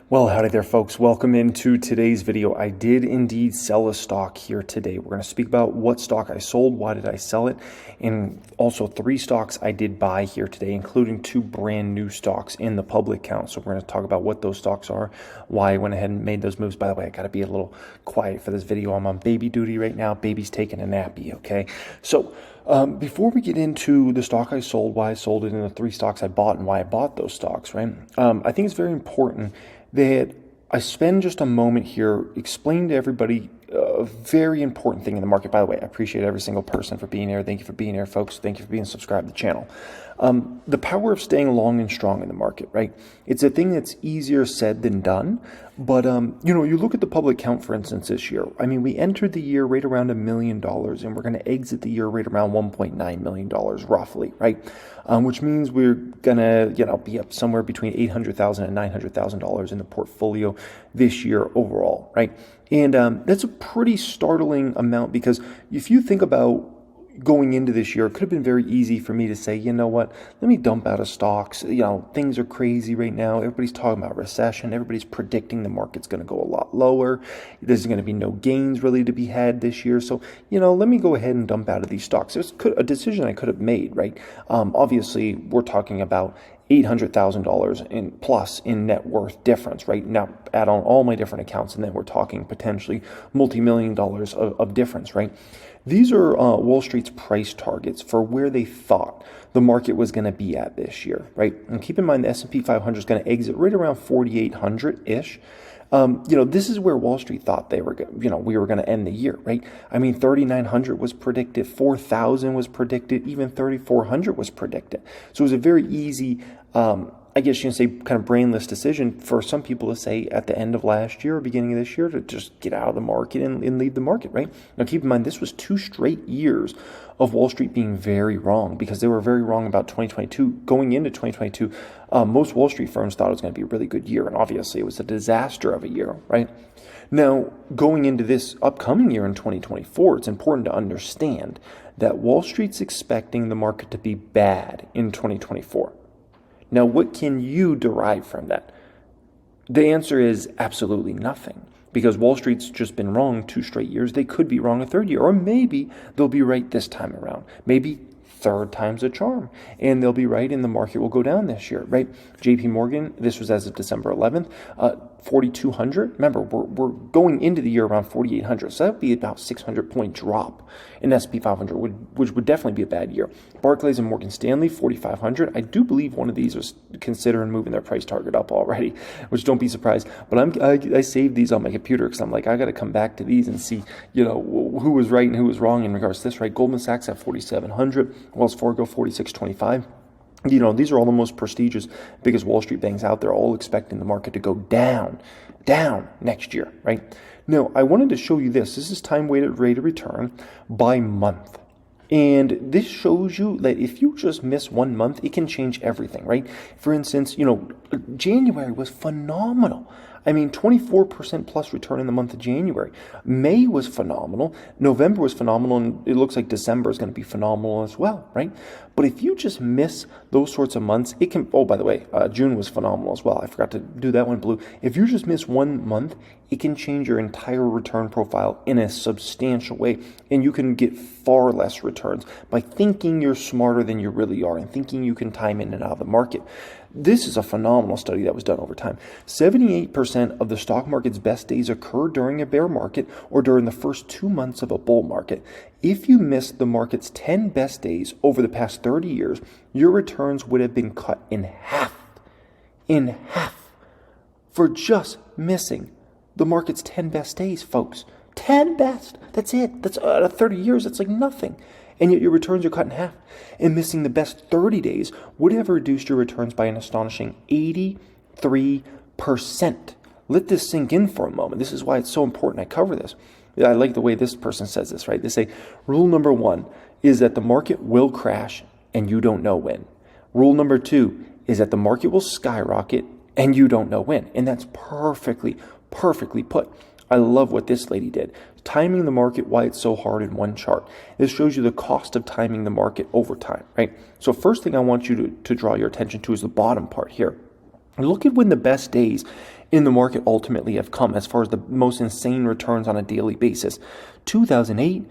Well, howdy there, folks. Welcome into today's video. I did indeed sell a stock here today. We're going to speak about what stock I sold, why did I sell it, and also 3 stocks I did buy here today, including 2 brand new stocks in the public count. So we're going to talk about what those stocks are, why I went ahead and made those moves. By the way, I got to be a little quiet for this video. I'm on baby duty right now. Baby's taking a nappy, okay? So before we get into the stock I sold, why I sold it, and the 3 stocks I bought and why I bought those stocks, right? I think it's very important that I spend just a moment here explaining to everybody a very important thing in the market. By the way, I appreciate every single person for being here. Thank you for being here, folks. Thank you for being subscribed to the channel. The power of staying long and strong in the market, right? It's a thing that's easier said than done. But, you look at the public count, for instance, this year. I mean, we entered the year right around $1 million, and we're going to exit the year right around $1.9 million, roughly, right? Which means we're going to, be up somewhere between $800,000 and $900,000 in the portfolio this year overall, right? And that's a pretty startling amount, because if you think about going into this year, it could have been very easy for me to say, you know what, let me dump out of stocks. Things are crazy right now. Everybody's talking about recession. Everybody's predicting the market's going to go a lot lower. There's going to be no gains really to be had this year. So, let me go ahead and dump out of these stocks. It's a decision I could have made, right? Obviously, we're talking about $800,000 in plus in net worth difference, right? Now add on all my different accounts, and then we're talking potentially multi-million dollars of difference, right? These are Wall Street's price targets for where they thought the market was going to be at this year, right? And keep in mind the S&P 500 is going to exit right around 4,800-ish. This is where Wall Street thought we were going to end the year, right? I mean, 3,900 was predicted, 4,000 was predicted, even 3,400 was predicted. So it was a very easy, I guess you can say, kind of brainless decision for some people to say at the end of last year or beginning of this year to just get out of the market and leave the market, right? Now, keep in mind, this was 2 straight years of Wall Street being very wrong, because they were very wrong about 2022. Going into 2022, most Wall Street firms thought it was going to be a really good year, and obviously it was a disaster of a year, right? Now, going into this upcoming year in 2024, it's important to understand that Wall Street's expecting the market to be bad in 2024. Now, what can you derive from that? The answer is absolutely nothing, because Wall Street's just been wrong 2 straight years. They could be wrong a 3rd year, or maybe they'll be right this time around. Maybe 3rd time's a charm, and they'll be right, and the market will go down this year, right? JP Morgan, this was as of December 11th, 4,200. Remember, we're going into the year around 4,800, so that would be about 600-point drop in S&P 500, which would definitely be a bad year. Barclays and Morgan Stanley, 4,500. I do believe one of these was considering moving their price target up already, which don't be surprised. But I saved these on my computer because I'm like, I got to come back to these and see, who was right and who was wrong in regards to this, right? Goldman Sachs at 4,700, Wells Fargo 4,625. These are all the most prestigious, biggest Wall Street banks out there, all expecting the market to go down next year, right? Now, I wanted to show you this. This is time-weighted rate of return by month. And this shows you that if you just miss 1 month, it can change everything, right? For instance, January was phenomenal. I mean, 24% plus return in the month of January. May was phenomenal. November was phenomenal, and it looks like December is going to be phenomenal as well, right? But if you just miss those sorts of months, it can, oh, by the way, June was phenomenal as well. I forgot to do that one blue. If you just miss 1 month, it can change your entire return profile in a substantial way, and you can get far less returns by thinking you're smarter than you really are and thinking you can time in and out of the market. This is a phenomenal study that was done over time. 78% of the stock market's best days occur during a bear market or during the first 2 months of a bull market. If you missed the market's 10 best days over the past 30 years, your returns would have been cut in half. In half. For just missing the market's 10 best days, folks. 10 best. That's it. That's 30 years. That's like nothing. And yet your returns are cut in half. And missing the best 30 days would have reduced your returns by an astonishing 83%. Let this sink in for a moment. This is why it's so important I cover this. I like the way this person says this, right? They say, rule number 1 is that the market will crash and you don't know when. Rule number 2 is that the market will skyrocket and you don't know when. And that's perfectly put. I love what this lady did. Timing the market, why it's so hard in one chart. This shows you the cost of timing the market over time, right? So first thing I want you to draw your attention to is the bottom part here. Look at when the best days in the market ultimately have come as far as the most insane returns on a daily basis. 2008,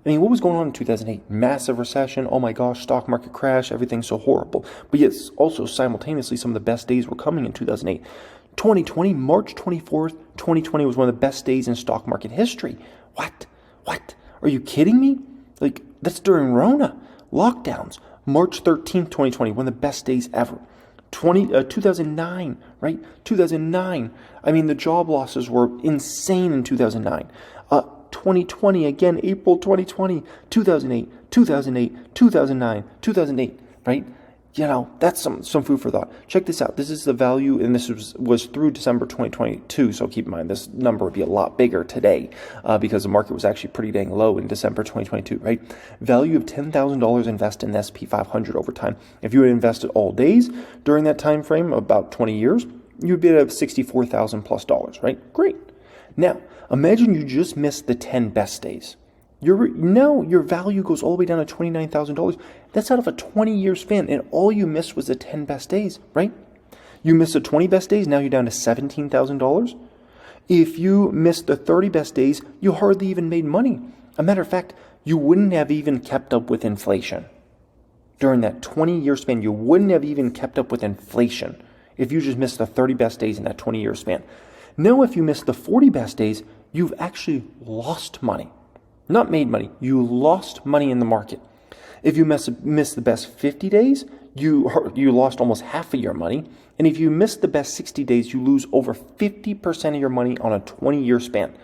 I mean, what was going on in 2008? Massive recession. Oh my gosh, stock market crash. Everything's so horrible. But yet also simultaneously, some of the best days were coming in 2008. 2020, March 24th, 2020 was one of the best days in stock market history. What? Are you kidding me? Like, that's during Rona. Lockdowns. March 13th, 2020, one of the best days ever. 2009, right? 2009. I mean, the job losses were insane in 2009. 2020, again, April 2020, 2008, 2009, 2008, right? You know, that's some food for thought. Check this out. This is the value, and this was through December 2022, so keep in mind this number would be a lot bigger today because the market was actually pretty dang low in December 2022, right? Value of $10,000 invested in the S&P 500 over time. If you had invested all days during that time frame, about 20 years, you'd be at $64,000 plus, right? Great. Now, imagine you just missed the 10 best days. Your value goes all the way down to $29,000. That's out of a 20-year span, and all you missed was the 10 best days, right? You missed the 20 best days, now you're down to $17,000. If you missed the 30 best days, you hardly even made money. A matter of fact, you wouldn't have even kept up with inflation. During that 20-year span, you wouldn't have even kept up with inflation if you just missed the 30 best days in that 20-year span. Now, if you missed the 40 best days, you've actually lost money. Not made money. You lost money in the market. If you missed the best 50 days, you lost almost half of your money. And if you miss the best 60 days, you lose over 50% of your money on a 20-year span.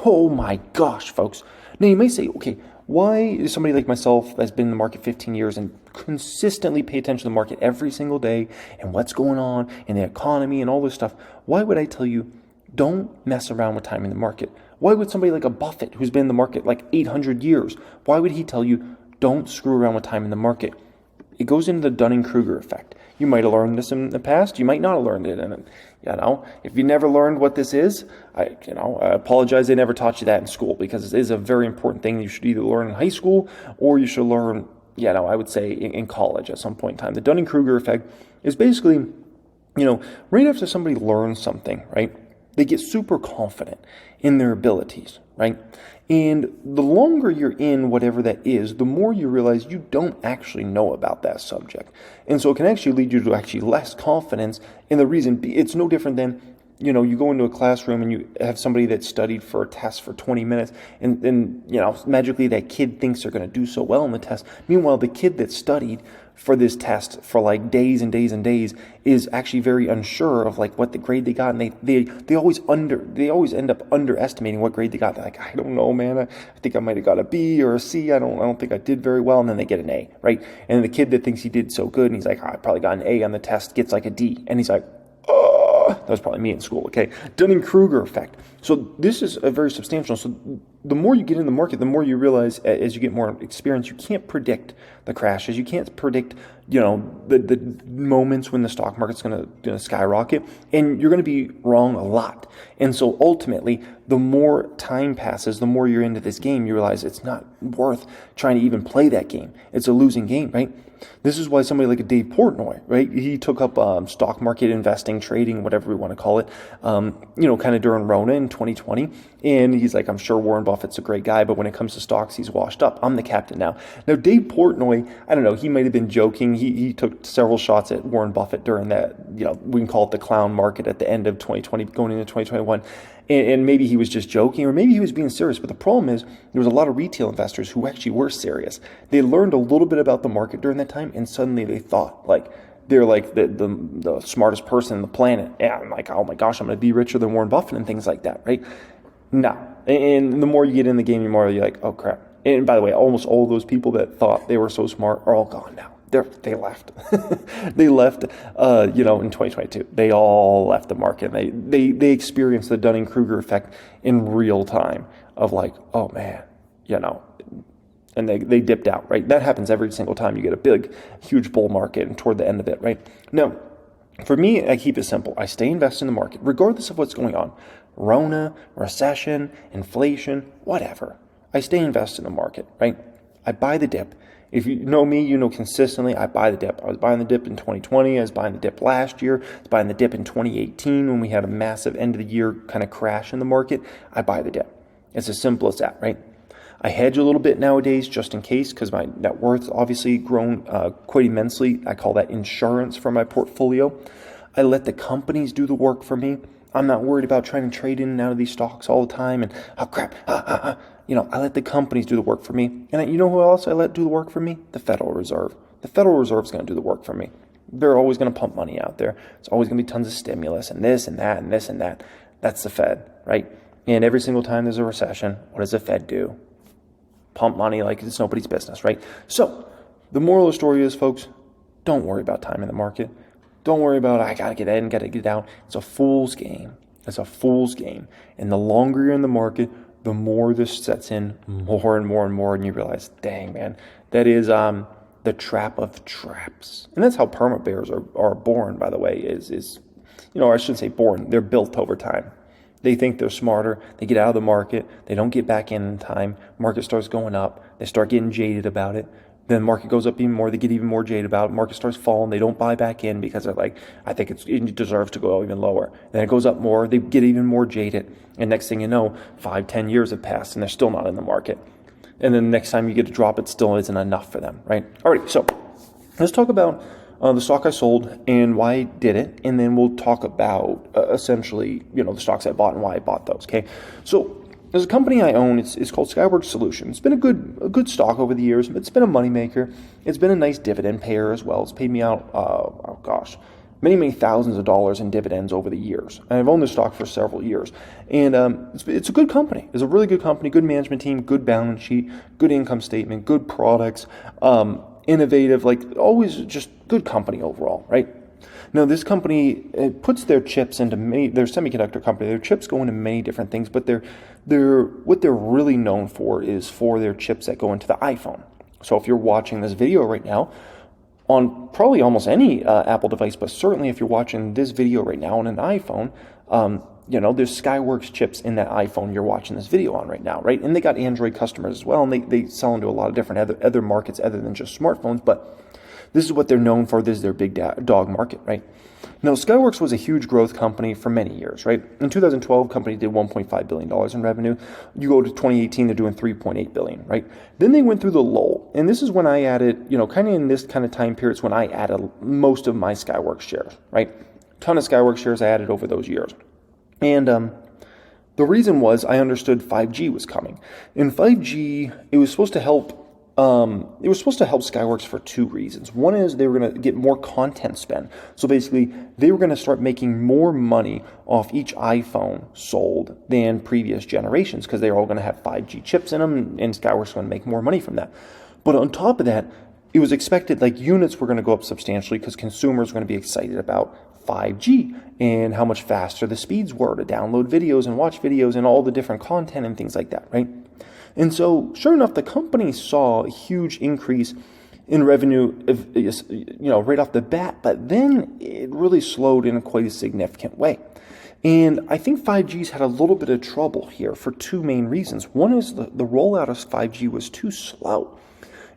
Oh my gosh, folks. Now, you may say, okay, why is somebody like myself that's been in the market 15 years and consistently pay attention to the market every single day and what's going on in the economy and all this stuff, why would I tell you don't mess around with time in the market? Why would somebody like a Buffett, who's been in the market like 800 years, why would he tell you don't screw around with time in the market? It goes into the Dunning-Krueger effect. You might have learned this in the past. You might not have learned it. And, if you never learned what this is, I apologize. They never taught you that in school because it is a very important thing you should either learn in high school or you should learn, I would say in college at some point in time. The Dunning-Krueger effect is basically, right after somebody learns something, right, they get super confident in their abilities, right? And the longer you're in whatever that is, the more you realize you don't actually know about that subject. And so it can actually lead you to actually less confidence. And the reason, it's no different than, you go into a classroom and you have somebody that studied for a test for 20 minutes and magically that kid thinks they're going to do so well in the test. Meanwhile, the kid that studied for this test for like days and days and days is actually very unsure of like what the grade they got, and they always end up underestimating what grade they got. They're like, I don't know, man. I think I might have got a B or a C. I don't think I did very well, and then they get an A, right? And then the kid that thinks he did so good, and he's like, I probably got an A on the test, gets like a D, and he's like, that was probably me in school, okay? Dunning-Krueger effect. So this is a very substantial. So the more you get in the market, the more you realize as you get more experience, you can't predict the crashes. You can't predict, the moments when the stock market's going to skyrocket. And you're going to be wrong a lot. And so ultimately, the more time passes, the more you're into this game, you realize it's not worth trying to even play that game. It's a losing game, right? This is why somebody like a Dave Portnoy, right? He took up stock market investing, trading, whatever we want to call it, kind of during Rona in 2020. And he's like, I'm sure Warren Buffett's a great guy, but when it comes to stocks, he's washed up. I'm the captain now. Now, Dave Portnoy, I don't know, he might have been joking. He took several shots at Warren Buffett during that, we can call it the clown market at the end of 2020, going into 2021. And maybe he was just joking, or maybe he was being serious. But the problem is there was a lot of retail investors who actually were serious. They learned a little bit about the market during that time, and suddenly they thought like they're like the smartest person on the planet. And I'm like, oh my gosh, I'm going to be richer than Warren Buffett and things like that, right? No. And the more you get in the game, the more you're like, oh crap. And by the way, almost all of those people that thought they were so smart are all gone now. They left. They left, in 2022. They all left the market. They experienced the Dunning-Krueger effect in real time of like, oh man, and they dipped out, right? That happens every single time you get a big, huge bull market and toward the end of it, right? Now, for me, I keep it simple. I stay invested in the market, regardless of what's going on. Rona, recession, inflation, whatever. I stay invested in the market, right? I buy the dip. If you know me, you know consistently I buy the dip. I was buying the dip in 2020. I was buying the dip last year. I was buying the dip in 2018 when we had a massive end of the year kind of crash in the market. I buy the dip. It's as simple as that, right? I hedge a little bit nowadays just in case because my net worth's obviously grown quite immensely. I call that insurance for my portfolio. I let the companies do the work for me. I'm not worried about trying to trade in and out of these stocks all the time and, oh crap, I let the companies do the work for me. And you know who else I let do the work for me? The Federal Reserve. The Federal Reserve's going to do the work for me. They're always going to pump money out there. It's always going to be tons of stimulus and this and that and this and that. That's the Fed, right? And every single time there's a recession, what does the Fed do? Pump money like it's nobody's business, right? So the moral of the story is, folks, don't worry about time in the market. Don't worry about, I got to get in, got to get out. It's a fool's game. It's a fool's game. And the longer you're in the market, the more this sets in more and more and more. And you realize, dang, man, that is the trap of traps. And that's how perma bears are born, by the way, is I shouldn't say born. They're built over time. They think they're smarter. They get out of the market. They don't get back in time. Market starts going up. They start getting jaded about it. Then market goes up even more. They get even more jaded about it. Market starts falling. They don't buy back in because they're like, I think it deserves to go even lower. Then it goes up more. They get even more jaded. And next thing you know, 5-10 years have passed and they're still not in the market. And then the next time you get a drop, it still isn't enough for them, right? All right, so let's talk about the stock I sold and why I did it. And then we'll talk about essentially, the stocks I bought and why I bought those, okay? So there's a company I own. It's called Skyworks Solutions. It's been a good stock over the years. It's been a moneymaker. It's been a nice dividend payer as well. It's paid me out, many thousands of dollars in dividends over the years. And I've owned this stock for several years. And it's a good company. It's a really good company, good management team, good balance sheet, good income statement, good products, innovative, like always just good company overall, right? Now, this company puts their chips into their semiconductor company. Their chips go into many different things, but what they're really known for is for their chips that go into the iPhone. So if you're watching this video right now on probably almost any Apple device, but certainly if you're watching this video right now on an iPhone, there's Skyworks chips in that iPhone you're watching this video on right now, right? And they got Android customers as well, and they sell into a lot of different other markets other than just smartphones, but this is what they're known for. This is their big dog market, right? Now, Skyworks was a huge growth company for many years, right? In 2012, the company did $1.5 billion in revenue. You go to 2018, they're doing $3.8 billion, right? Then they went through the lull. And this is when I added, kind of in this kind of time period, it's when I added most of my Skyworks shares, right? Ton of Skyworks shares I added over those years. And the reason was I understood 5G was coming. In 5G, it was supposed to help Skyworks for two reasons. One is they were going to get more content spend. So basically, they were going to start making more money off each iPhone sold than previous generations because they're all going to have 5G chips in them, and Skyworks was going to make more money from that. But on top of that, it was expected like units were going to go up substantially because consumers were going to be excited about 5G and how much faster the speeds were to download videos and watch videos and all the different content and things like that, right? And so, sure enough, the company saw a huge increase in revenue, right off the bat, but then it really slowed in quite a significant way. And I think 5G's had a little bit of trouble here for two main reasons. One is the rollout of 5G was too slow.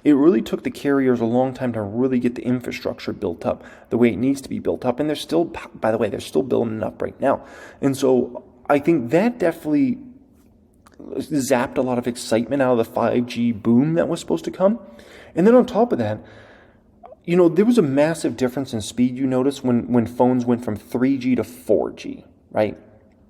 It really took the carriers a long time to really get the infrastructure built up the way it needs to be built up. And they're still, by the way, they're still building it up right now. And so I think that definitely zapped a lot of excitement out of the 5G boom that was supposed to come. And then on top of that, there was a massive difference in speed you noticed when phones went from 3G to 4G, right?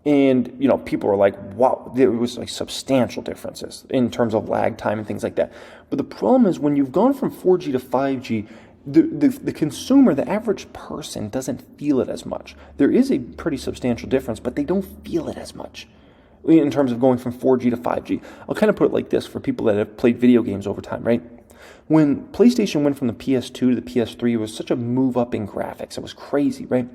And, people were like, wow, there was like substantial differences in terms of lag time and things like that. But the problem is when you've gone from 4G to 5G, the consumer, the average person doesn't feel it as much. There is a pretty substantial difference, but they don't feel it as much in terms of going from 4G to 5G. I'll kind of put it like this for people that have played video games over time, right? When PlayStation went from the PS2 to the PS3, it was such a move up in graphics. It was crazy, right?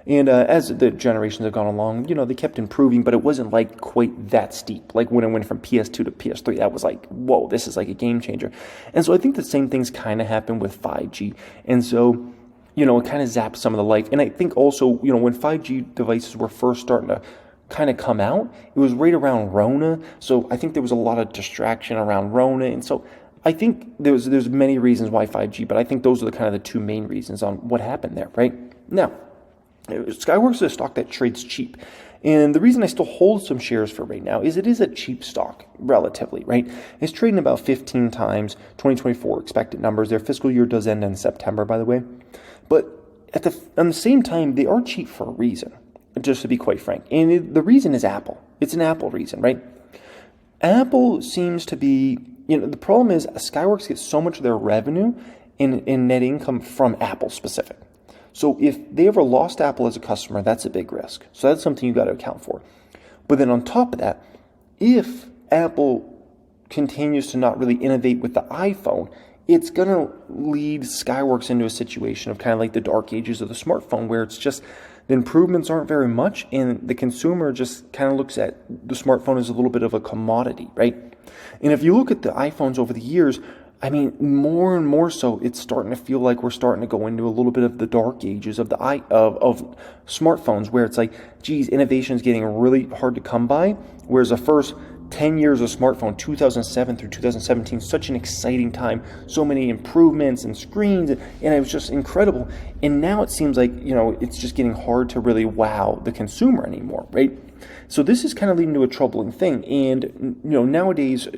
And as the generations have gone along, they kept improving, but it wasn't like quite that steep. Like when it went from PS2 to PS3, that was like, whoa, this is like a game changer. And so I think the same things kind of happened with 5G. And so, it kind of zapped some of the life. And I think also, when 5G devices were first starting to kind of come out, it was right around Rona. So I think there was a lot of distraction around Rona. And so I think there's many reasons why 5G, but I think those are the kind of the two main reasons on what happened there, right? Now, Skyworks is a stock that trades cheap. And the reason I still hold some shares for right now is it is a cheap stock, relatively, right? It's trading about 15 times 2024 expected numbers. Their fiscal year does end in September, by the way. But on the same time, they are cheap for a reason, just to be quite frank. And the reason is Apple. It's an Apple reason, right? Apple seems to be, the problem is Skyworks gets so much of their revenue in net income from Apple specific. So if they ever lost Apple as a customer, that's a big risk. So that's something you've got to account for. But then on top of that, if Apple continues to not really innovate with the iPhone, it's going to lead Skyworks into a situation of kind of like the dark ages of the smartphone, where it's just the improvements aren't very much, and the consumer just kind of looks at the smartphone as a little bit of a commodity, right? And if you look at the iPhones over the years, I mean, more and more so, it's starting to feel like we're starting to go into a little bit of the dark ages of of smartphones, where it's like, geez, innovation is getting really hard to come by. Whereas the first 10 years of smartphone, 2007 through 2017, such an exciting time, so many improvements and screens, and it was just incredible. And now it seems like, it's just getting hard to really wow the consumer anymore, right? So this is kind of leading to a troubling thing. And, nowadays,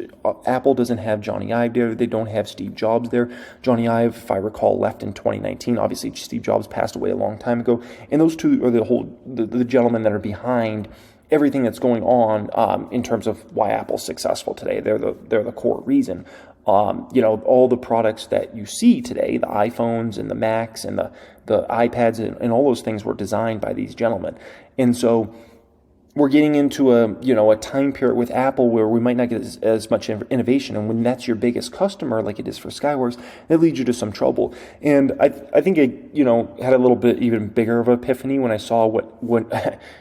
Apple doesn't have Johnny Ive there. They don't have Steve Jobs there. Johnny Ive, if I recall, left in 2019. Obviously, Steve Jobs passed away a long time ago. And those two are the gentlemen that are behind everything that's going on in terms of why Apple's successful today. They're the core reason. All the products that you see today, the iPhones and the Macs and the iPads and all those things were designed by these gentlemen. And so we're getting into a time period with Apple where we might not get as much innovation, and when that's your biggest customer, like it is for Skyworks, that leads you to some trouble. And I think I had a little bit even bigger of an epiphany when I saw what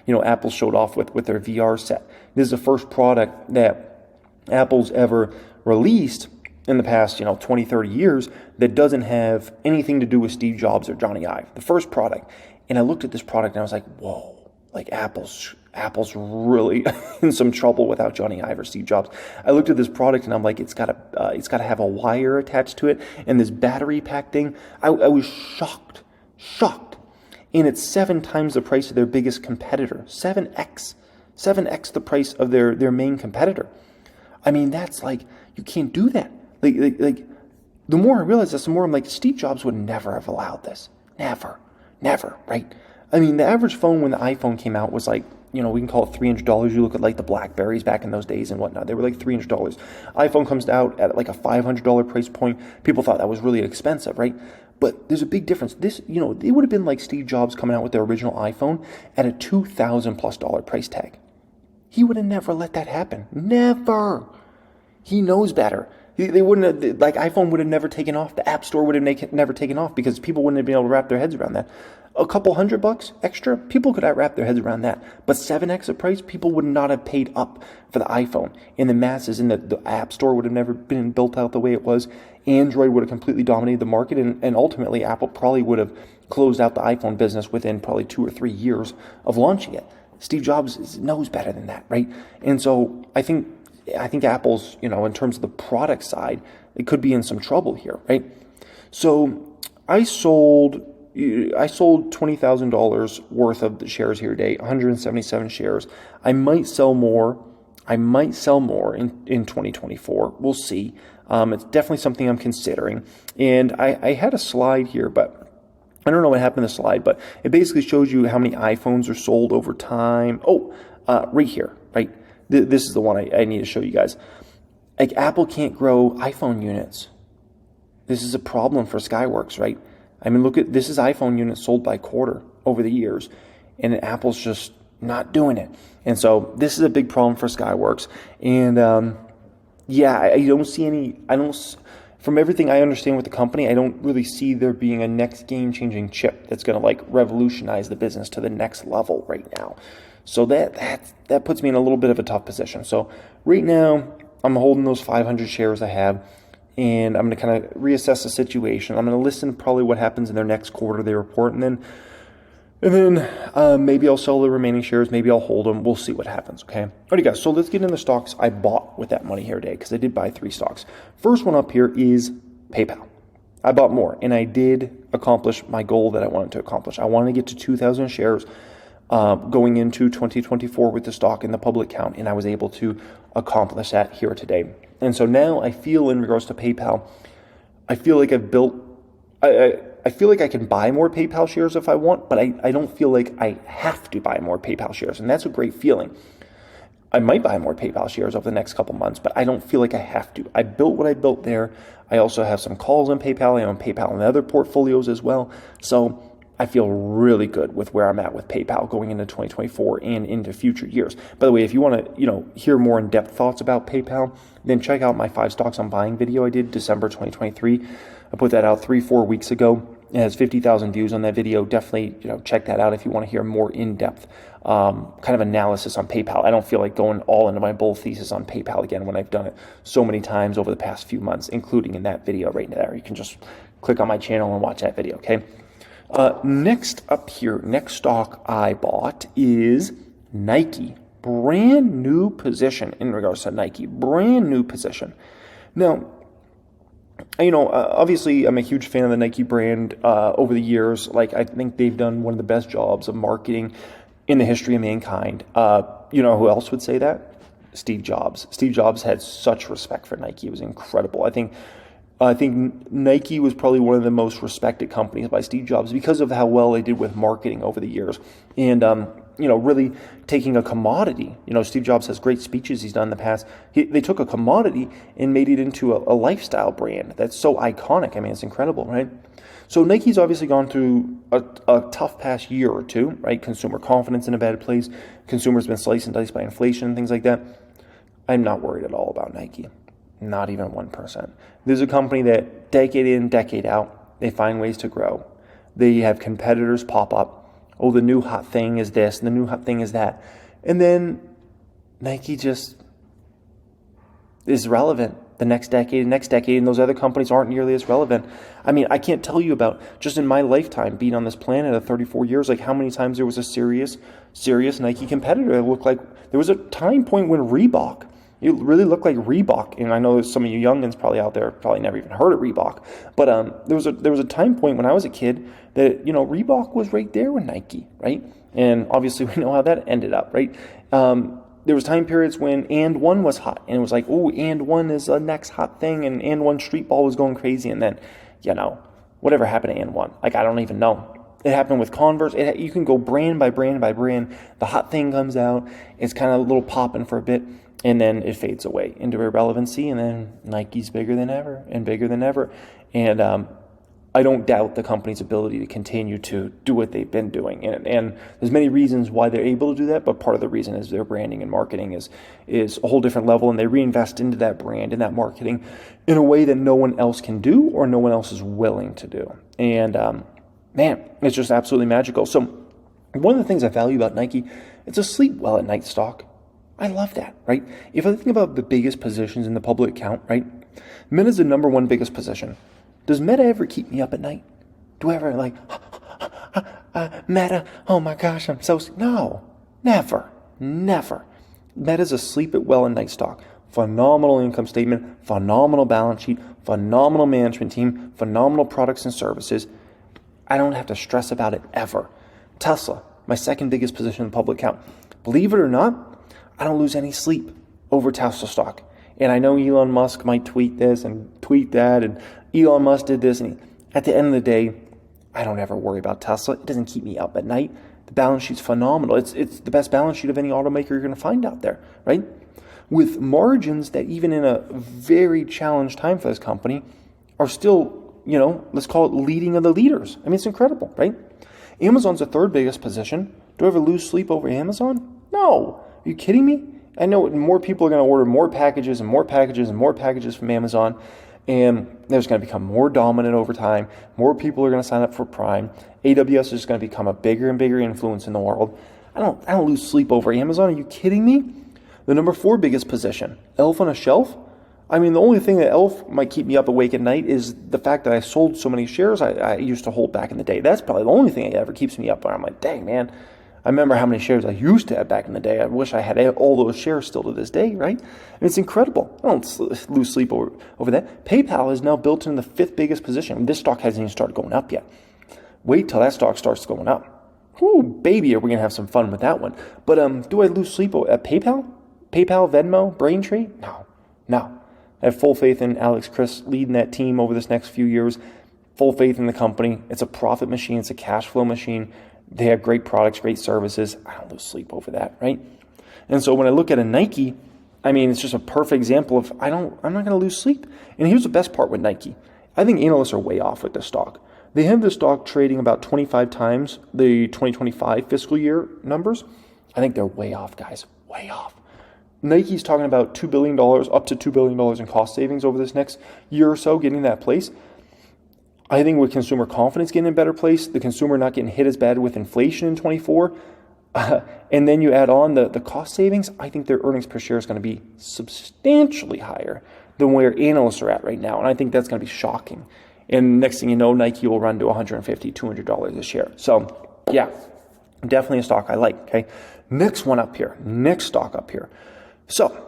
Apple showed off with their VR set. This is the first product that Apple's ever released in the past 20, 30 years that doesn't have anything to do with Steve Jobs or Johnny Ive. The first product, and I looked at this product and I was like, whoa, like Apple's really in some trouble without Johnny Ive or Steve Jobs. I looked at this product and I'm like, it's got to have a wire attached to it and this battery pack thing. I was shocked, and it's 7 times the price of their biggest competitor, 7x the price of their main competitor. I mean, that's like, you can't do that. Like the more I realize this, the more I'm like, Steve Jobs would never have allowed this, never, right? I mean, the average phone when the iPhone came out was like, we can call it $300. You look at like the Blackberries back in those days and whatnot. They were like $300. iPhone comes out at like a $500 price point. People thought that was really expensive, right? But there's a big difference. This, it would have been like Steve Jobs coming out with their original iPhone at a $2,000+ price tag. He would have never let that happen. Never. He knows better. They wouldn't have, like, iPhone would have never taken off. The App Store would have never taken off because people wouldn't have been able to wrap their heads around that. A couple $100 extra, people could wrap their heads around that. But 7x the price, people would not have paid up for the iPhone. And the masses in the App Store would have never been built out the way it was. Android would have completely dominated the market. And ultimately, Apple probably would have closed out the iPhone business within probably 2 or 3 years of launching it. Steve Jobs knows better than that, right? And so I think Apple's, in terms of the product side, it could be in some trouble here, right? So I sold $20,000 worth of the shares here today, 177 shares. I might sell more. In 2024. We'll see. It's definitely something I'm considering. And I had a slide here, but I don't know what happened to the slide, but it basically shows you how many iPhones are sold over time. Right here, right? This is the one I need to show you guys. Like, Apple can't grow iPhone units. This is a problem for Skyworks, right? I mean, look at, this is iPhone units sold by quarter over the years, and Apple's just not doing it. And so this is a big problem for Skyworks. And I don't see from everything I understand with the company, I don't really see there being a next game-changing chip that's going to like revolutionize the business to the next level right now. So that puts me in a little bit of a tough position. So right now, I'm holding those 500 shares I have, and I'm going to kind of reassess the situation. I'm going to listen to probably what happens in their next quarter they report, and then And then maybe I'll sell the remaining shares. Maybe I'll hold them. We'll see what happens, okay? Alrighty, guys, so let's get into stocks I bought with that money here today, because I did buy 3 stocks. First one up here is PayPal. I bought more, and I did accomplish my goal that I wanted to accomplish. I wanted to get to 2,000 shares going into 2024 with the stock in the public count, and I was able to accomplish that here today. And so now I feel, in regards to PayPal, I feel like I've built... I feel like I can buy more PayPal shares if I want, but I don't feel like I have to buy more PayPal shares, and that's a great feeling. I might buy more PayPal shares over the next couple months, but I don't feel like I have to. I built what I built there. I also have some calls on PayPal. I own PayPal and other portfolios as well. So I feel really good with where I'm at with PayPal going into 2024 and into future years. By the way, if you want to, hear more in-depth thoughts about PayPal, then check out my 5 stocks I'm buying video I did December 2023. I put that out 3-4 weeks ago. It has 50,000 views on that video. Definitely, check that out if you want to hear more in-depth kind of analysis on PayPal. I don't feel like going all into my bull thesis on PayPal again when I've done it so many times over the past few months, including in that video right there. You can just click on my channel and watch that video, okay? Next up here, next stock I bought is Nike. Brand new position in regards to Nike. Brand new position. Now, obviously I'm a huge fan of the Nike brand over the years. Like, I think they've done one of the best jobs of marketing in the history of mankind. Who else would say that? Steve Jobs. Steve Jobs had such respect for Nike. It was incredible. I think Nike was probably one of the most respected companies by Steve Jobs because of how well they did with marketing over the years. And, really taking a commodity. Steve Jobs has great speeches he's done in the past. They took a commodity and made it into a lifestyle brand that's so iconic. I mean, it's incredible, right? So Nike's obviously gone through a tough past year or two, right? Consumer confidence in a bad place. Consumers been sliced and diced by inflation and things like that. I'm not worried at all about Nike. Not even 1%. There's a company that decade in, decade out, they find ways to grow. They have competitors pop up. Oh, the new hot thing is this, and the new hot thing is that. And then Nike just is relevant the next decade, and those other companies aren't nearly as relevant. I mean, I can't tell you about, just in my lifetime being on this planet of 34 years, like how many times there was a serious Nike competitor. It looked like there was a time point when Reebok, it really looked like Reebok, and I know there's some of you youngins probably out there probably never even heard of Reebok, but there was a time point when I was a kid that Reebok was right there with Nike, right? And obviously we know how that ended up, right? There was time periods when And One was hot, and it was like, oh, And One is the next hot thing, and One street ball was going crazy, and then whatever happened to And One, like I don't even know. It happened with Converse. You can go brand by brand by brand. The hot thing comes out, it's kind of a little popping for a bit, and then it fades away into irrelevancy, and then Nike's bigger than ever and bigger than ever. And I don't doubt the company's ability to continue to do what they've been doing. And there's many reasons why they're able to do that, but part of the reason is their branding and marketing is a whole different level, and they reinvest into that brand and that marketing in a way that no one else can do or no one else is willing to do. And man, it's just absolutely magical. So one of the things I value about Nike, it's a sleep well at night stock. I love that, right? If I think about the biggest positions in the public account, right? Meta's the number one biggest position. Does Meta ever keep me up at night? Do I ever Meta, oh my gosh, I'm so sick. No, never. Meta's a sleep at well at night stock. Phenomenal income statement, phenomenal balance sheet, phenomenal management team, phenomenal products and services. I don't have to stress about it ever. Tesla, my second biggest position in the public account. Believe it or not, I don't lose any sleep over Tesla stock. And I know Elon Musk might tweet this and tweet that, and Elon Musk did this. And at the end of the day, I don't ever worry about Tesla. It doesn't keep me up at night. The balance sheet's phenomenal. It's the best balance sheet of any automaker you're going to find out there, right? With margins that even in a very challenged time for this company are still, let's call it leading of the leaders. I mean, it's incredible, right? Amazon's the third biggest position. Do I ever lose sleep over Amazon? No. Are you kidding me? I know more people are going to order more packages and more packages and more packages from Amazon, and there's going to become more dominant over time. More people are going to sign up for Prime. AWS is going to become a bigger and bigger influence in the world. I don't lose sleep over Amazon. Are you kidding me? The number 4 biggest position, elf on a shelf. I mean, the only thing that Elf might keep me up awake at night is the fact that I sold so many shares I used to hold back in the day. That's probably the only thing that ever keeps me up. Where I'm like, dang, man, I remember how many shares I used to have back in the day. I wish I had all those shares still to this day, right? And it's incredible. I don't lose sleep over that. PayPal is now built in the 5th biggest position. This stock hasn't even started going up yet. Wait till that stock starts going up. Ooh, baby, are we going to have some fun with that one. But do I lose sleep at PayPal? PayPal, Venmo, Braintree? No. I have full faith in Alex Chris leading that team over this next few years. Full faith in the company. It's a profit machine. It's a cash flow machine. They have great products, great services. I don't lose sleep over that, right? And so when I look at a Nike, I mean, it's just a perfect example of I'm not going to lose sleep. And here's the best part with Nike. I think analysts are way off with this stock. They have this stock trading about 25 times the 2025 fiscal year numbers. I think they're way off, guys. Way off. Nike's talking about $2 billion, up to $2 billion in cost savings over this next year or so, getting that place. I think with consumer confidence getting in a better place, the consumer not getting hit as bad with inflation in 24, and then you add on the cost savings, I think their earnings per share is going to be substantially higher than where analysts are at right now. And I think that's going to be shocking. And next thing you know, Nike will run to $150, $200 a share. So yeah, definitely a stock I like, okay? Next stock up here. So,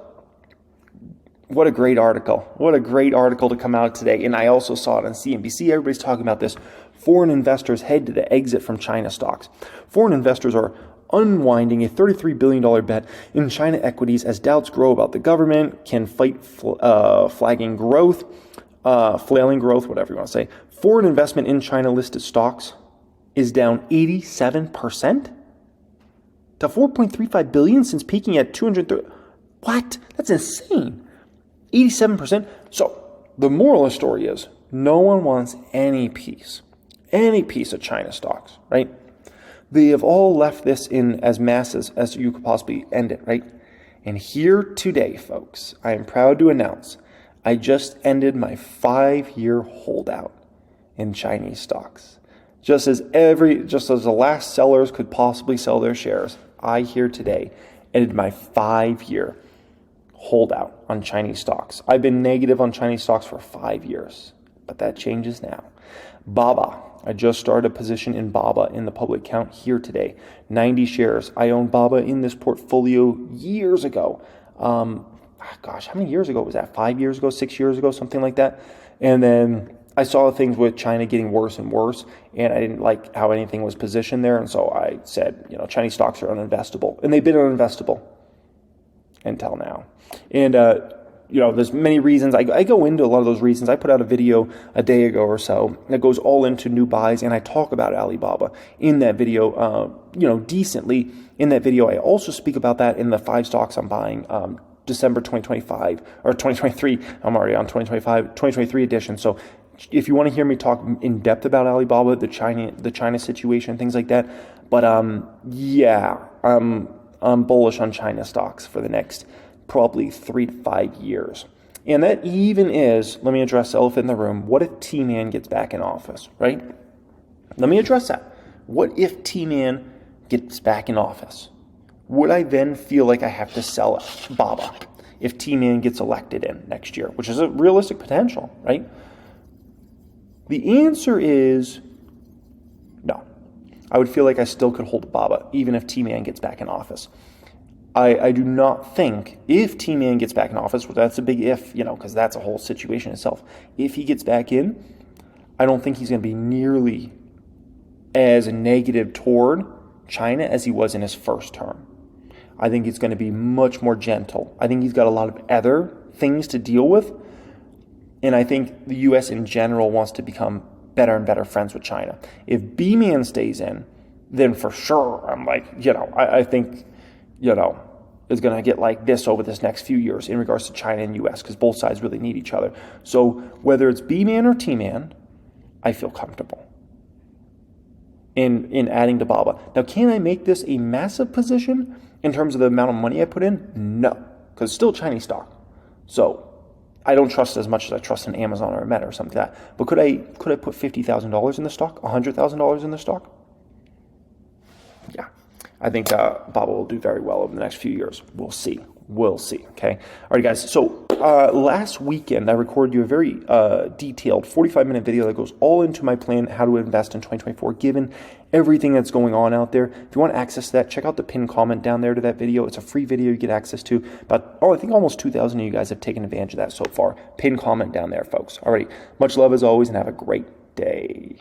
what a great article. What a great article to come out today. And I also saw it on CNBC. Everybody's talking about this. Foreign investors head to the exit from China stocks. Foreign investors are unwinding a $33 billion bet in China equities as doubts grow about the government can fight flailing growth, whatever you want to say. Foreign investment in China listed stocks is down 87% to $4.35 billion since peaking at 230. What? That's insane. 87%. So the moral of the story is no one wants any piece of China stocks, right? They have all left this in as masses as you could possibly end it, right? And here today, folks, I am proud to announce I just ended my 5-year holdout in Chinese stocks. Just as the last sellers could possibly sell their shares, I here today ended my 5-year holdout on Chinese stocks. I've been negative on Chinese stocks for 5 years, but that changes now. Baba. I just started a position in Baba in the public count here today. 90 shares. I owned Baba in this portfolio years ago. How many years ago was that? 5 years ago, 6 years ago, something like that. And then I saw things with China getting worse and worse, and I didn't like how anything was positioned there. And so I said, Chinese stocks are uninvestable. And they've been uninvestable until now. And, there's many reasons. I go into a lot of those reasons. I put out a video a day ago or so that goes all into new buys, and I talk about Alibaba in that video, decently. In that video, I also speak about that in the 5 stocks I'm buying, December 2025, or 2023. I'm already on 2023 edition. So if you want to hear me talk in depth about Alibaba, the China situation, things like that. But I'm bullish on China stocks for the next probably 3 to 5 years. And that even is, let me address the elephant in the room, what if T-Man gets back in office, right? Let me address that. What if T-Man gets back in office? Would I then feel like I have to sell Baba if T-Man gets elected in next year, which is a realistic potential, right? The answer is no. I would feel like I still could hold Baba even if T-Man gets back in office. I do not think if T-Man gets back in office, well, that's a big if, because that's a whole situation itself. If he gets back in, I don't think he's going to be nearly as negative toward China as he was in his first term. I think it's going to be much more gentle. I think he's got a lot of other things to deal with. And I think the U.S. in general wants to become better and better friends with China. If B-Man stays in, then for sure, I'm like, I think, is going to get like this over this next few years in regards to China and U.S. because both sides really need each other. So whether it's B-Man or T-Man, I feel comfortable in adding to Baba. Now, can I make this a massive position in terms of the amount of money I put in? No, because it's still Chinese stock. So I don't trust it as much as I trust in Amazon or a Meta or something like that. But could I put $50,000 in the stock, $100,000 in the stock? Yeah. I think Baba will do very well over the next few years. We'll see. Okay. All right, guys. So last weekend, I recorded you a very detailed 45-minute video that goes all into my plan, how to invest in 2024, given everything that's going on out there. If you want access to that, check out the pinned comment down there to that video. It's a free video you get access to. But, I think almost 2,000 of you guys have taken advantage of that so far. Pinned comment down there, folks. Alrighty, much love as always, and have a great day.